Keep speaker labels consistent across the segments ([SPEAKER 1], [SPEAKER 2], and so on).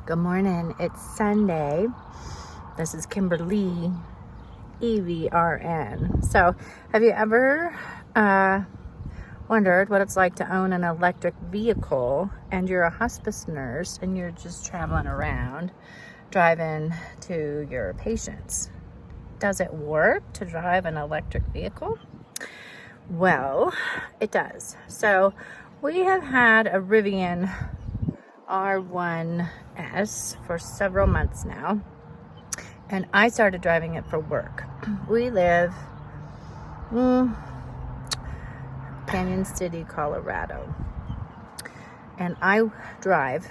[SPEAKER 1] Good morning. It's Sunday. This is Kimberly, EVRN. So, have you ever wondered what it's like to own an electric vehicle and you're a hospice nurse and you're just traveling around driving to your patients? Does it work to drive an electric vehicle? Well, it does. So, we have had a Rivian R1S for several months now, and I started driving it for work. We live Cañon City, Colorado, and I drive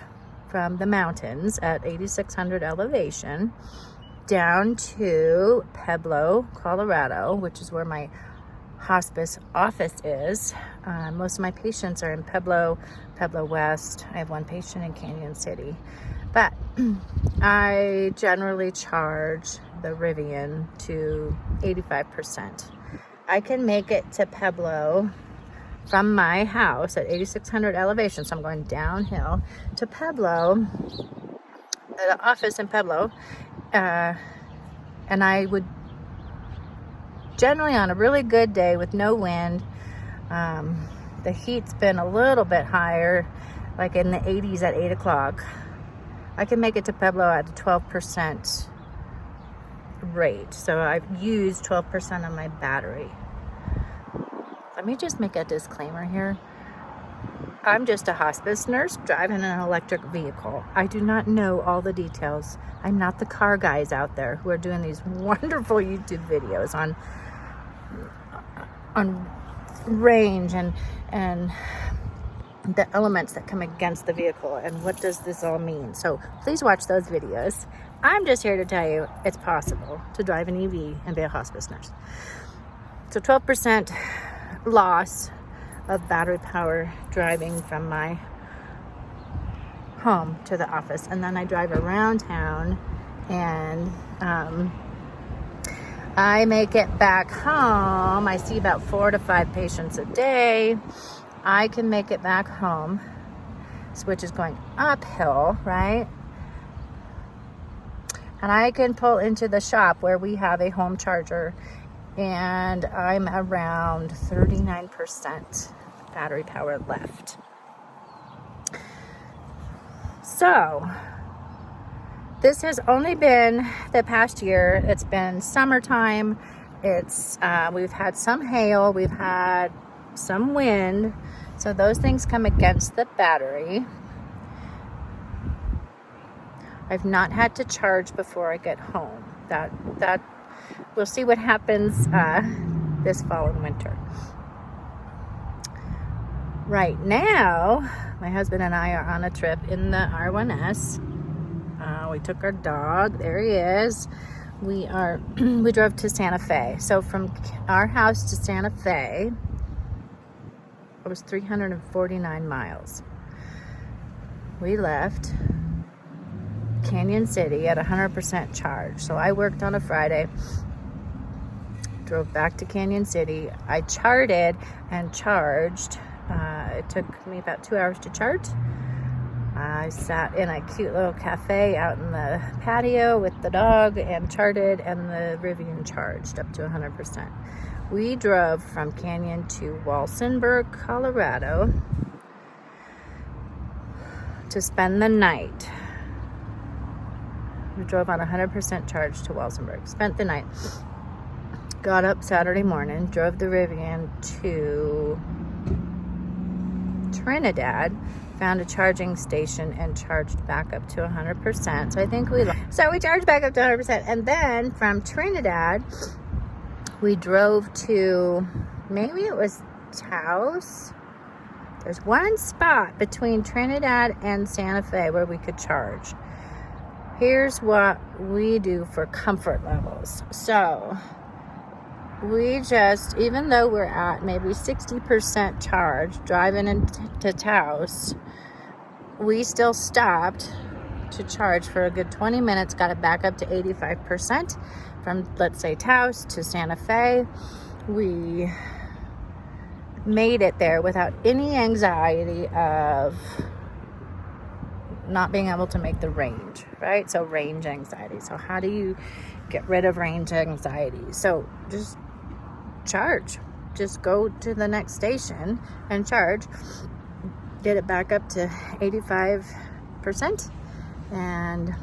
[SPEAKER 1] from the mountains at 8,600 elevation down to Pueblo, Colorado, which is where my hospice office is. Most of my patients are in Pueblo West. I have one patient in Cañon City, but I generally charge the Rivian to 85%. I can make it to Pueblo from my house at 8,600 elevation, so I'm going downhill to Pueblo, the office in Pueblo, and I would generally, on a really good day with no wind, the heat's been a little bit higher, like in the 80s at 8 o'clock, I can make it to Pueblo at a 12% rate. So I've used 12% of my battery. Let me just make a disclaimer here. I'm just a hospice nurse driving an electric vehicle. I do not know all the details. I'm not the car guys out there who are doing these wonderful YouTube videos on range and the elements that come against the vehicle and what does this all mean. So please watch those videos. I'm just here to tell you it's possible to drive an EV and be a hospice nurse. So 12% loss of battery power driving from my home to the office, and then I drive around town and I make it back home. I see about 4 to 5 patients a day. I can make it back home, which is going uphill, right? And I can pull into the shop where we have a home charger, and I'm around 39% battery power left. So this has only been the past year. It's been summertime. We've had some hail, we've had some wind, so those things come against the battery. I've not had to charge before I get home. That we'll see what happens this fall and winter. Right now, my husband and I are on a trip in the R1S. We took our dog. There he is. We drove to Santa Fe. So from our house to Santa Fe, it was 349 miles. We left Cañon City at 100% charge. So I worked on a Friday, drove back to Cañon City. I charted and charged. It took me about 2 hours to charge. I sat in a cute little cafe out in the patio with the dog and charted, and the Rivian charged up to 100%. We drove from Cañon to Walsenburg, Colorado to spend the night. We drove on 100% charge to Walsenburg, spent the night, got up Saturday morning, drove the Rivian to Trinidad, found a charging station and charged back up to 100%. So we charged back up to 100%, and then from Trinidad we drove to, maybe it was Taos. There's one spot between Trinidad and Santa Fe where we could charge. Here's what we do for comfort levels. So we just, even though we're at maybe 60% charge driving into Taos, we still stopped to charge for a good 20 minutes, got it back up to 85% from, let's say, Taos to Santa Fe. We made it there without any anxiety of not being able to make the range, right? So range anxiety. So how do you get rid of range anxiety? So just charge. Just go to the next station and charge. Get it back up to 85%. And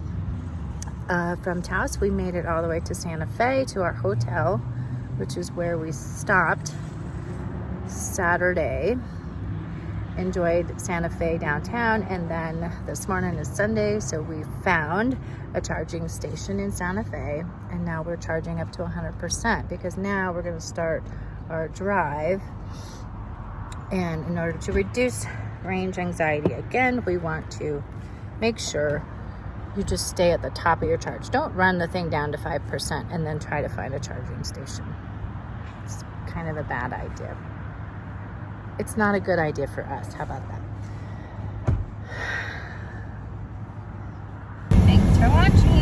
[SPEAKER 1] from Taos, we made it all the way to Santa Fe to our hotel, which is where we stopped Saturday. Enjoyed Santa Fe downtown, and then this morning is Sunday, so we found a charging station in Santa Fe, and now we're charging up to 100% because now we're going to start our drive. And in order to reduce range anxiety, again, we want to make sure you just stay at the top of your charge. Don't run the thing down to 5% and then try to find a charging station. It's kind of a bad idea. It's not a good idea for us. How about that? Thanks for watching.